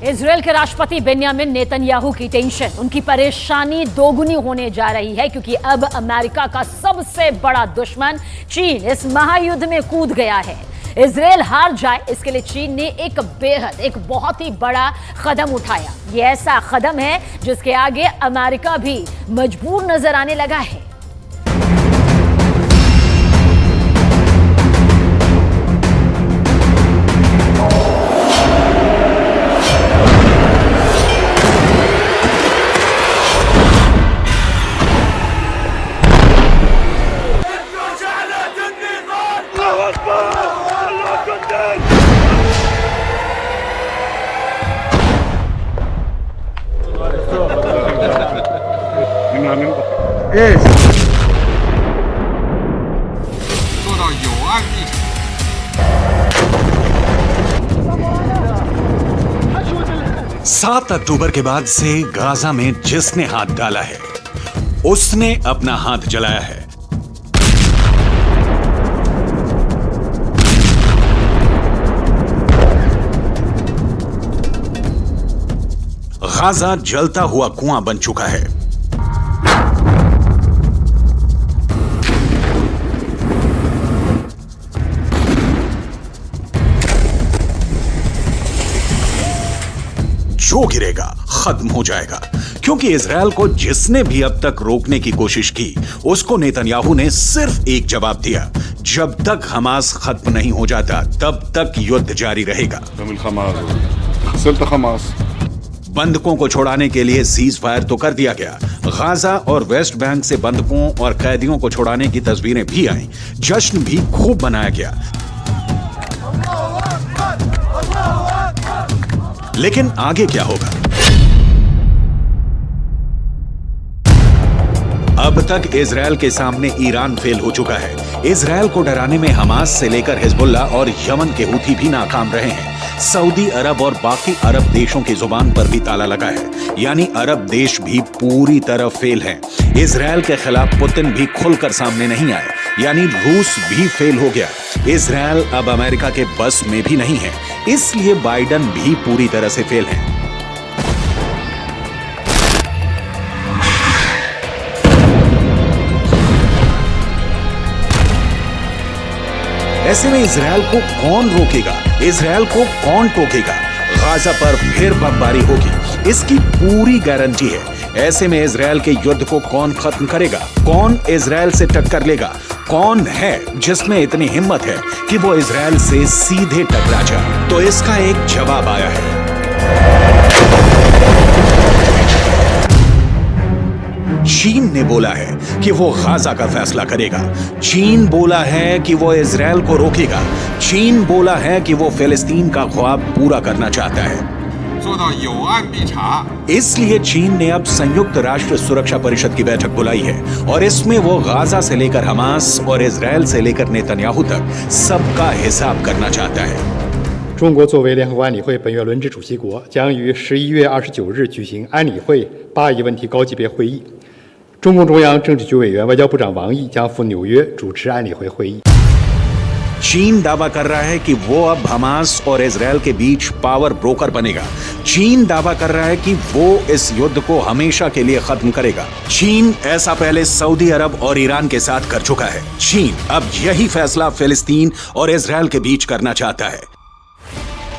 Israel के राष्ट्रपति Benjamin Netanyahu की टेंशन, उनकी परेशानी दोगुनी होने जा रही है क्योंकि अब अमेरिका का सबसे बड़ा दुश्मन चीन इस महायुद्ध में कूद गया है। इजरायल हार जाए इसके लिए चीन ने एक बहुत ही बड़ा कदम उठाया। ये ऐसा कदम है जिसके आगे अमेरिका भी मजबूर नजर आने लगा है। सात अक्टूबर के बाद से गाजा में जिसने हाथ डाला है उसने अपना हाथ जलाया है। गाजा जलता हुआ कुआं बन चुका है। जो गिरेगा खत्म हो जाएगा, क्योंकि इजरायल को जिसने भी अब तक रोकने की कोशिश की उसको नेतन्याहू ने सिर्फ एक जवाब दिया, जब तक हमास खत्म नहीं हो जाता तब तक युद्ध जारी रहेगा। बंधकों को छोड़ाने के लिए सीज फायर तो कर दिया गया। गाजा और वेस्ट बैंक से बंधकों और कैदियों को छोड़ाने की तस्वीरें भी आईं, जश्न भी खूब मनाया गया। लेकिन आगे क्या होगा? अब तक इजरायल के सामने ईरान फेल हो चुका है। इजरायल को डराने में हमास से लेकर हिजबुल्लाह और यमन के हूथी भी नाकाम रहे हैं। सऊदी अरब और बाकी अरब देशों की जुबान पर भी ताला लगा है, यानी अरब देश भी पूरी तरह फेल हैं। इजरायल के खिलाफ पुतिन भी खुलकर सामने नहीं आए, यानी रूस भी फेल हो गया। इजरायल अब अमेरिका के बस में भी नहीं है, इसलिए बाइडन भी पूरी तरह से फेल हैं। ऐसे में इजरायल को कौन रोकेगा? इजरायल को कौन टोकेगा? गाजा पर फिर बमबारी होगी, इसकी पूरी गारंटी है। ऐसे में इजरायल के युद्ध को कौन खत्म करेगा? कौन इजरायल से टक्कर लेगा? कौन है जिसमें इतनी हिम्मत है कि वो इजरायल से सीधे टकरा जाए? तो इसका एक जवाब आया है। चीन ने बोला है कि वो गाजा का फैसला करेगा। चीन बोला है कि वो इजरायल को रोकेगा। चीन बोला है कि वो फिलिस्तीन का ख्वाब पूरा करना चाहता है। इसलिए चीन ने अब संयुक्त राष्ट्र सुरक्षा परिषद की बैठक बुलाई है और इसमें वो गाजा से लेकर हमास और इजरायल से लेकर नेतन्याहू तक सबका हिसाब करना चाहता है। 中国作为联合国安理会本月轮值主席国，将于11月29日举行安理会巴以问题高级别会议。中共中央政治局委员、外交部长王毅将赴纽约主持安理会会议。 चीन दावा कर रहा है कि वो अब हमास और इजरायल के बीच पावर ब्रोकर बनेगा। चीन दावा कर रहा है कि वो इस युद्ध को हमेशा के लिए खत्म करेगा। चीन ऐसा पहले सऊदी अरब और ईरान के साथ कर चुका है। चीन अब यही फैसला फिलिस्तीन और इजरायल के बीच करना चाहता है।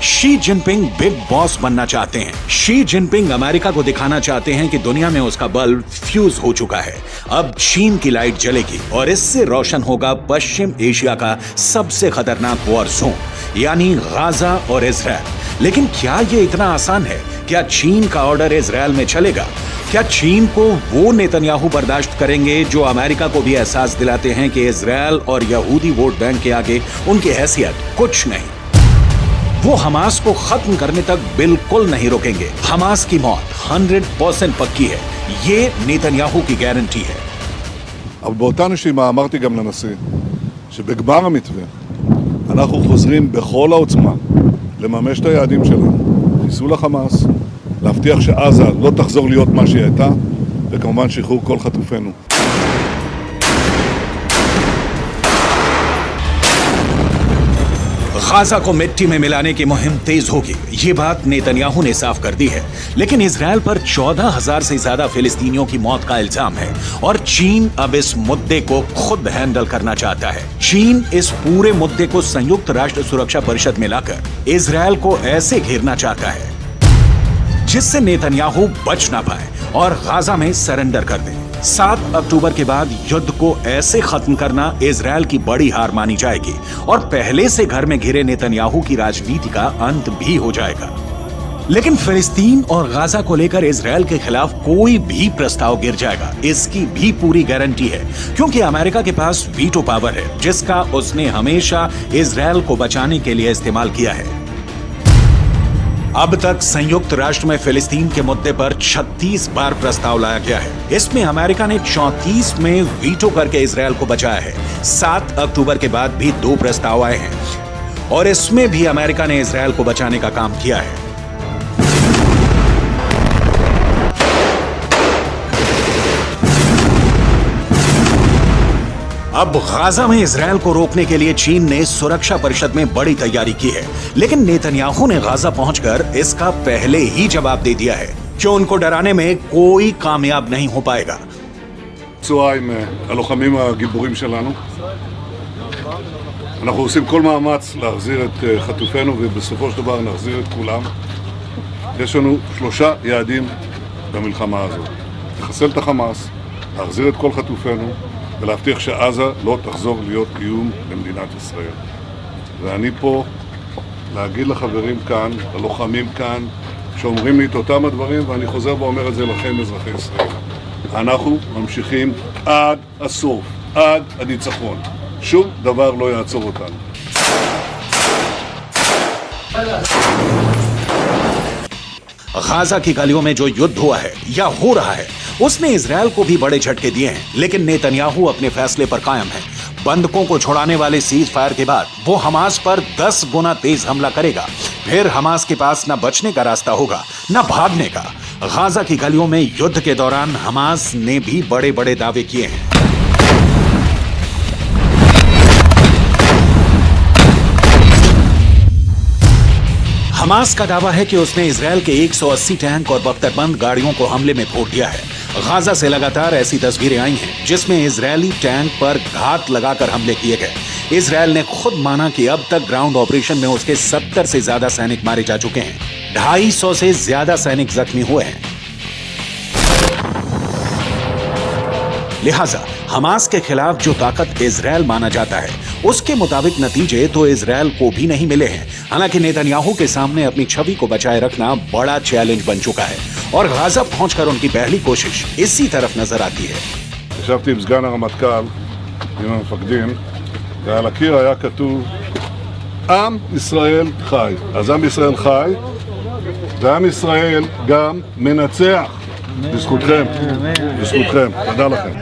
शी जिनपिंग बिग बॉस बनना चाहते हैं। शी जिनपिंग अमेरिका को दिखाना चाहते हैं कि दुनिया में उसका बल्ब फ्यूज हो चुका है। अब चीन की लाइट जलेगी और इससे रोशन होगा पश्चिम एशिया का सबसे खतरनाक वॉर जोन, यानी गाजा और इजरायल। लेकिन क्या ये इतना आसान है? क्या चीन का ऑर्डर इजरायल में चलेगा? क्या चीन को वो नेतन्याहू बर्दाश्त करेंगे जो अमेरिका को भी एहसास दिलाते हैं कि इजरायल और यहूदी वोट बैंक के आगे उनकी हैसियत कुछ नहीं? वो हमास को खत्म करने तक बिल्कुल नहीं रोकेंगे। हमास की मौत 100% पक्की है, ये नेतन्याहू की गारंटी है। אבל באותה נשימה אמרתי גם לנשיא שבגמר המתווה אנחנו חוזרים בכל העוצמה לממש את היעדים שלנו, חיסול החמאס, להבטיח שעזה לא תחזור להיות מה שהיא הייתה, וכמובן שחרור כל חטופינו. गाजा को मिट्टी में मिलाने की मुहिम तेज होगी, ये बात नेतन्याहू ने साफ कर दी है। लेकिन इजरायल पर 14,000 से ज्यादा फिलिस्तीनियों की मौत का इल्जाम है और चीन अब इस मुद्दे को खुद हैंडल करना चाहता है। चीन इस पूरे मुद्दे को संयुक्त राष्ट्र सुरक्षा परिषद में लाकर इजरायल को ऐसे घेरना चाहता है जिससे नेतन्याहू बच ना पाए और गाजा में सरेंडर कर दे। 7 अक्टूबर के बाद युद्ध को ऐसे खत्म करना इजरायल की बड़ी हार मानी जाएगी और पहले से घर में घिरे नेतन्याहू की राजनीति का अंत भी हो जाएगा। लेकिन फिलिस्तीन और गाजा को लेकर इजरायल के खिलाफ कोई भी प्रस्ताव गिर जाएगा, इसकी भी पूरी गारंटी है, क्योंकि अमेरिका के पास वीटो पावर है जिसका उसने हमेशा इजरायल को बचाने के लिए इस्तेमाल किया है। अब तक संयुक्त राष्ट्र में फिलिस्तीन के मुद्दे पर 36 बार प्रस्ताव लाया गया है। इसमें अमेरिका ने 34 में वीटो करके इजरायल को बचाया है। 7 अक्टूबर के बाद भी 2 प्रस्ताव आए हैं और इसमें भी अमेरिका ने इजरायल को बचाने का काम किया है। अब गाजा में इजरायल को रोकने के लिए चीन ने सुरक्षा परिषद में बड़ी तैयारी की है, लेकिन नेतन्याहू ने गाजा पहुंचकर इसका पहले ही जवाब दे दिया है कि उनको डराने में कोई कामयाब नहीं हो पाएगा। צהריים הלוחמים הגיבורים שלנו. אנחנו עושים כל מאמץ להחזיר את חטופינו ובסופו של דבר נחזיר את כולם. יש לנו 3 יעדים במלחמה הזאת. לחסל את החמאס, להחזיר את כל חטופינו ולהבטיח שעזה לא תחזור להיות איום למדינת ישראל. ואני פה להגיד לחברים כאן, ללוחמים כאן, שאומרים לי את אותם הדברים, ואני חוזר ואומר את זה לכם, אזרחי ישראל. אנחנו ממשיכים עד הסוף, עד הניצחון. שום דבר לא יעצור אותנו. गाजा की गलियों में जो युद्ध हुआ है या हो रहा है उसने इजरायल को भी बड़े झटके दिए हैं, लेकिन नेतन्याहू अपने फैसले पर कायम है। बंधकों को छुड़ाने वाले सीज फायर के बाद वो हमास पर 10 गुना तेज हमला करेगा। फिर हमास के पास न बचने का रास्ता होगा न भागने का। गाजा की गलियों में युद्ध के दौरान हमास ने भी बड़े बड़े दावे किए हैं। हमास का दावा है कि उसने इजरायल के 180 टैंक और बख्तरबंद गाड़ियों को हमले में फोड़ दिया है। गाजा से लगातार ऐसी तस्वीरें आई हैं जिसमें इजरायली टैंक पर घात लगाकर हमले किए गए। इजरायल ने खुद माना कि अब तक ग्राउंड ऑपरेशन में उसके 70 से ज्यादा सैनिक मारे जा चुके हैं, 250 से ज्यादा सैनिक जख्मी हुए हैं। लिहाजा हमास के खिलाफ जो ताकत इजरायल माना जाता है उसके मुताबिक नतीजे तो इजरायल को भी नहीं मिले हैं। हालांकि नेतन्याहू के सामने अपनी छवि को बचाए रखना बड़ा चैलेंज बन चुका है और गाजा पहुंचकर उनकी पहली कोशिश इसी तरफ नजर आती है। ישבתי עם סגן הרמטכ"ל, עם המפקדים, ועל הקיר היה כתוב עם ישראל חי. אז עם ישראל חי, ועם ישראל גם מנצח. בזכותכם, בזכותכם. תודה לכם.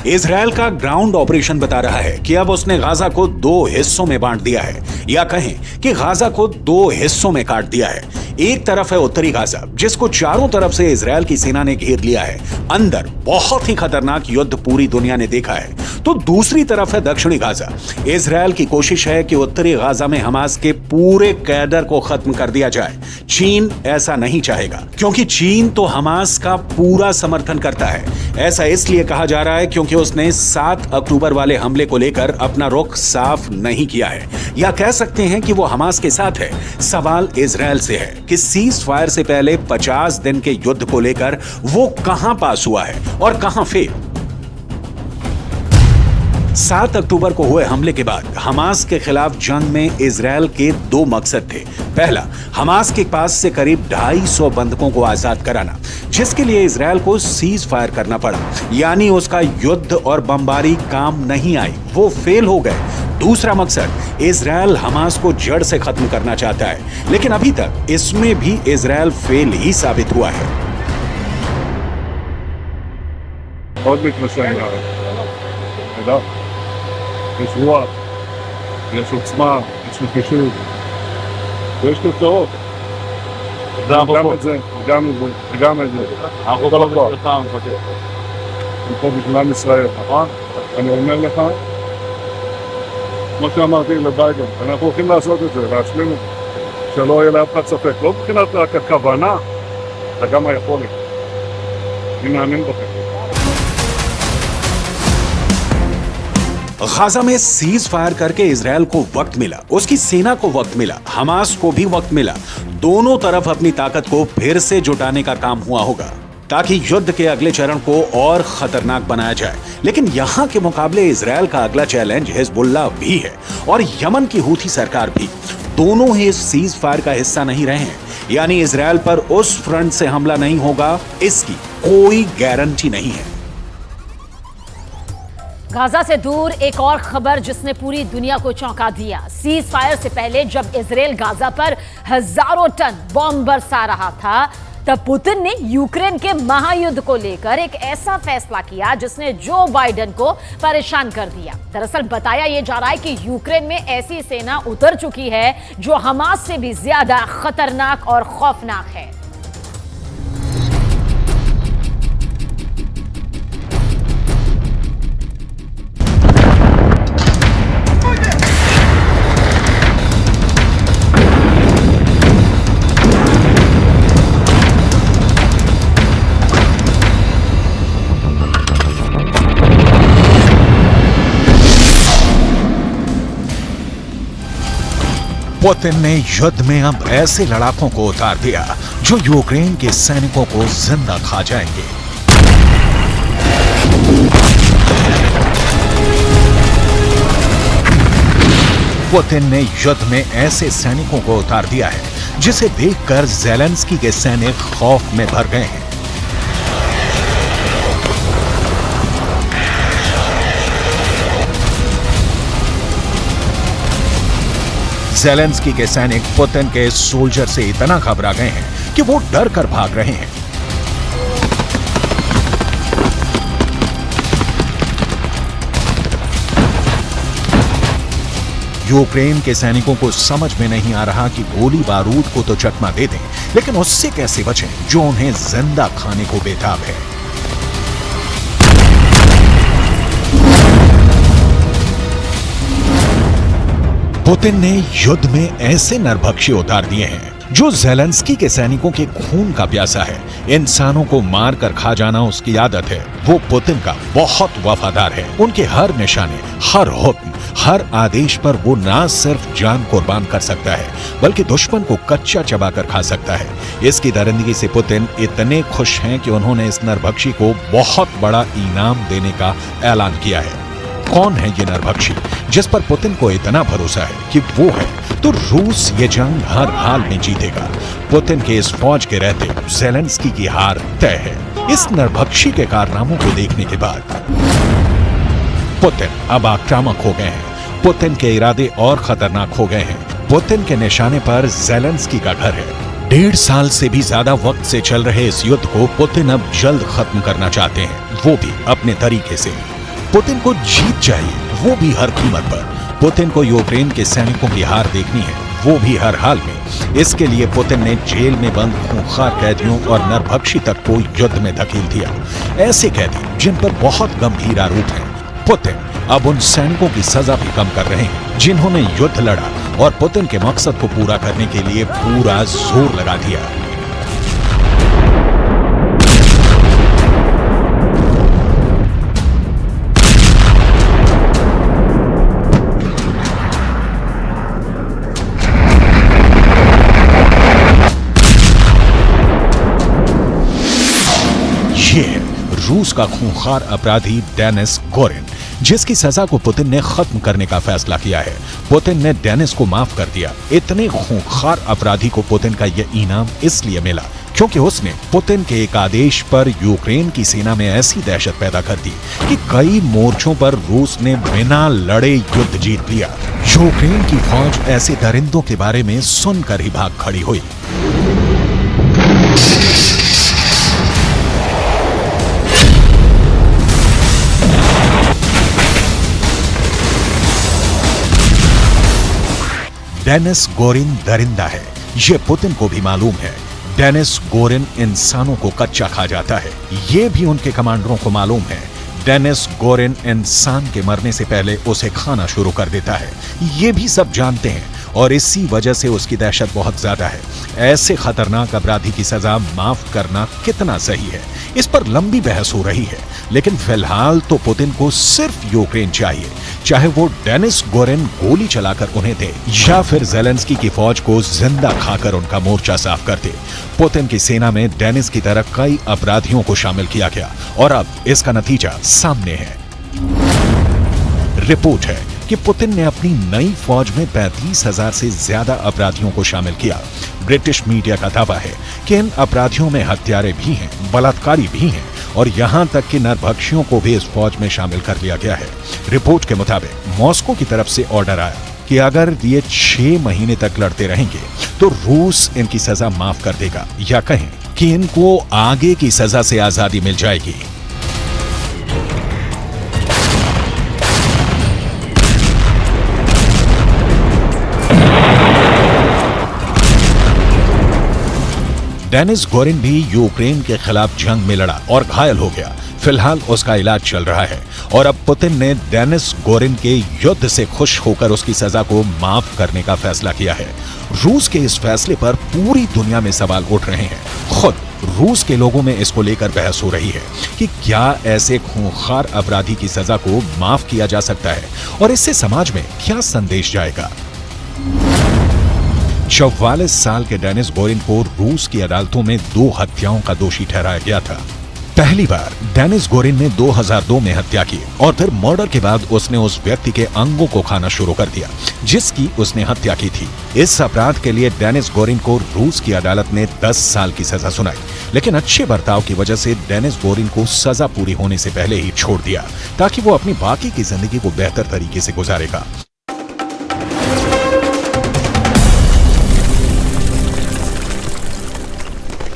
इजरायल का ग्राउंड ऑपरेशन बता रहा है कि अब उसने गाजा को 2 हिस्सों में बांट दिया है, या कहें कि गाजा को 2 हिस्सों में काट दिया है। एक तरफ है उत्तरी गाजा जिसको चारों तरफ से इजरायल की सेना ने घेर लिया है। अंदर बहुत ही खतरनाक युद्ध पूरी दुनिया ने देखा है। तो दूसरी तरफ है दक्षिणी गाजा। इजरायल की कोशिश है कि उत्तरी गाजा में हमास के पूरे कैडर को खत्म कर दिया जाए। चीन ऐसा नहीं चाहेगा क्योंकि चीन तो हमास का पूरा समर्थन करता है। ऐसा इसलिए कहा जा रहा है क्योंकि उसने 7 अक्टूबर वाले हमले को लेकर अपना रुख साफ नहीं किया है, या कह सकते हैं कि वो हमास के साथ है। सवाल इजरायल से है कि सीज फायर से पहले 50 दिन के युद्ध को लेकर वो कहां पास हुआ है और कहां फेल। 7 अक्टूबर को हुए हमले के बाद हमास के खिलाफ जंग में इजरायल के 2 मकसद थे। पहला, हमास के पास से करीब 250 बंधकों को आजाद कराना, जिसके लिए इजरायल को सीज फायर करना पड़ा, यानी उसका युद्ध और बमबारी काम नहीं आई, वो फेल हो गए। दूसरा मकसद, इजरायल हमास को जड़ से खत्म करना चाहता है, लेकिन अभी तक इसमें भी इजरायल फेल ही साबित हुआ है। עוד מתמשך לארץ. תודה. יש רוח, יש עוצמה, יש נחישות, ויש תוצאות. גם את זה, גם את זה. אנחנו כל הכוח. הם פה בגלל ישראל, נכון? אני אומר לך, כמו שאמרתי לביידן, אנחנו הולכים לעשות את זה, להשלים את זה, שלא יהיה לאף אחד ספק. לא מבחינת רק הכוונה, אלא גם היכולת. אני מאמין בכם. गाजा में सीज फायर करके इजरायल को वक्त मिला, उसकी सेना को वक्त मिला, हमास को भी वक्त मिला। दोनों तरफ अपनी ताकत को फिर से जुटाने का काम हुआ होगा ताकि युद्ध के अगले चरण को और खतरनाक बनाया जाए। लेकिन यहां के मुकाबले इजरायल का अगला चैलेंज हिजबुल्लाह भी है और यमन की हूथी सरकार भी। दोनों ही इस सीज फायर का हिस्सा नहीं रहे हैं, यानी इजरायल पर उस फ्रंट से हमला नहीं होगा, इसकी कोई गारंटी नहीं है। गाजा से दूर एक और खबर जिसने पूरी दुनिया को चौंका दिया। सीज फायर से पहले जब इजरायल गाजा पर हजारों टन बॉम्ब बरसा रहा था, तब पुतिन ने यूक्रेन के महायुद्ध को लेकर एक ऐसा फैसला किया जिसने जो बाइडेन को परेशान कर दिया। दरअसल बताया यह जा रहा है कि यूक्रेन में ऐसी सेना उतर चुकी है जो हमास से भी ज्यादा खतरनाक और खौफनाक है। पुतिन ने युद्ध में अब ऐसे लड़ाकों को उतार दिया जो यूक्रेन के सैनिकों को जिंदा खा जाएंगे। पुतिन ने युद्ध में ऐसे सैनिकों को उतार दिया है जिसे देखकर ज़ेलेंस्की के सैनिक खौफ में भर गए हैं। ज़ेलेंस्की के सैनिक पुतिन के सोल्जर से इतना घबरा गए हैं कि वो डर कर भाग रहे हैं। यूक्रेन के सैनिकों को समझ में नहीं आ रहा कि गोली बारूद को तो चकमा दे दें, लेकिन उससे कैसे बचें जो उन्हें जिंदा खाने को बेताब है। पुतिन ने युद्ध में ऐसे नरभक्षी उतार दिए हैं जो ज़ेलेंस्की के सैनिकों के खून का प्यासा है। इंसानों को मार कर खा जाना उसकी आदत है। वो पुतिन का बहुत वफादार है। उनके हर निशाने, हर हुक्म, हर आदेश पर वो ना सिर्फ जान कुर्बान कर सकता है बल्कि दुश्मन को कच्चा चबाकर खा सकता है। इसकी दरिंदगी से पुतिन इतने खुश हैं कि उन्होंने इस नरभक्षी को बहुत बड़ा इनाम देने का ऐलान किया है। कौन है ये नरभक्षी जिस पर पुतिन को इतना भरोसा है कि वो है तो रूस ये जंग हर हाल में जीतेगा। पुतिन के इस फौज के रहते ज़ेलेंस्की की हार तय है। इस नरभक्षी के कारनामों को देखने के बाद पुतिन अब आक्रामक हो गए हैं। पुतिन के इरादे और खतरनाक हो गए हैं। पुतिन के निशाने पर ज़ेलेंस्की का घर है। 1.5 साल से भी ज्यादा वक्त से चल रहे इस युद्ध को पुतिन अब जल्द खत्म करना चाहते हैं, वो भी अपने तरीके से। पुतिन को जीत चाहिए, वो भी हर कीमत पर। पुतिन को यूक्रेन के सैनिकों की हार देखनी है, वो भी हर हाल में। इसके लिए पुतिन ने जेल में बंद खूंखार कैदियों और नरभक्षी तक को युद्ध में धकेल दिया। ऐसे कैदी जिन पर बहुत गंभीर आरोप हैं। पुतिन अब उन सैनिकों की सजा भी कम कर रहे हैं जिन्होंने युद्ध लड़ा और पुतिन के मकसद को पूरा करने के लिए पूरा जोर लगा दिया। रूस का खूंखार अपराधी डेनिस गोरिन, जिसकी सजा को पुतिन ने खत्म करने का फैसला किया है। पुतिन ने डेनिस को माफ कर दिया। इतने खूंखार अपराधी को पुतिन का यह इनाम इसलिए मिला क्योंकि उसने पुतिन के एक आदेश पर यूक्रेन की सेना में ऐसी दहशत पैदा कर दी कि कई मोर्चों पर रूस ने बिना लड़े युद्ध जीत लिया। यूक्रेन की फौज ऐसे दरिंदों के बारे में सुनकर ही भाग खड़ी हुई। डेनिस गोरिन दरिंदा है, ये पुतिन को भी मालूम है। डेनिस गोरिन इंसानों को कच्चा खा जाता है, ये भी उनके कमांडरों को मालूम है। डेनिस गोरिन इंसान के मरने से पहले उसे खाना शुरू कर देता है। ये भी सब जानते हैं और इसी वजह से उसकी दहशत बहुत ज्यादा है। ऐसे खतरनाक अपराधी की सजा माफ करना कितना सही है, इस पर लंबी बहस हो रही है। लेकिन फिलहाल तो पुतिन को सिर्फ यूक्रेन चाहिए, चाहे वो डेनिस गोरिन गोली चलाकर उन्हें दे या फिर ज़ेलेंस्की की फौज को जिंदा खाकर उनका मोर्चा साफ कर दे। पुतिन की सेना में डेनिस की तरह कई अपराधियों को शामिल किया गया और अब इसका नतीजा सामने है। रिपोर्ट है कि पुतिन ने अपनी नई फौज में 35,000 से ज्यादा अपराधियों को शामिल किया। ब्रिटिश मीडिया का दावा है कि इन अपराधियों में हत्यारे भी हैं, बलात्कारी भी हैं और यहां तक कि नरभक्षियों को भी इस फौज में शामिल कर लिया गया है। रिपोर्ट के मुताबिक मॉस्को की तरफ से ऑर्डर आया कि अगर ये 6 महीने तक लड़ते रहेंगे तो रूस इनकी सजा माफ कर देगा, या कहें कि इनको आगे की सजा से आजादी मिल जाएगी। डेनिस गोरिन भी यूक्रेन के खिलाफ जंग में लड़ा और घायल हो गया। फिलहाल उसका इलाज चल रहा है और अब पुतिन ने डेनिस गोरिन के युद्ध से खुश होकर उसकी सजा को माफ करने का फैसला किया है। रूस के इस फैसले पर पूरी दुनिया में सवाल उठ रहे हैं। खुद रूस के लोगों में इसको लेकर बहस हो रही है कि क्या ऐसे खूंखार अपराधी की सजा को माफ किया जा सकता है और इससे समाज में क्या संदेश जाएगा। 44 साल के डेनिस गोरिन को रूस की अदालतों में 2 हत्याओं का दोषी ठहराया गया था। पहली बार डेनिस गोरिन ने 2002 में हत्या की और फिर मर्डर के बाद उसने उस व्यक्ति के अंगों को खाना शुरू कर दिया जिसकी उसने हत्या की थी। इस अपराध के लिए डेनिस गोरिन को रूस की अदालत ने 10 साल की सजा सुनाई, लेकिन अच्छे बर्ताव की वजह से डेनिस गोरिन को सजा पूरी होने से पहले ही छोड़ दिया ताकि वो अपनी बाकी की जिंदगी को बेहतर तरीके से गुजारेगा।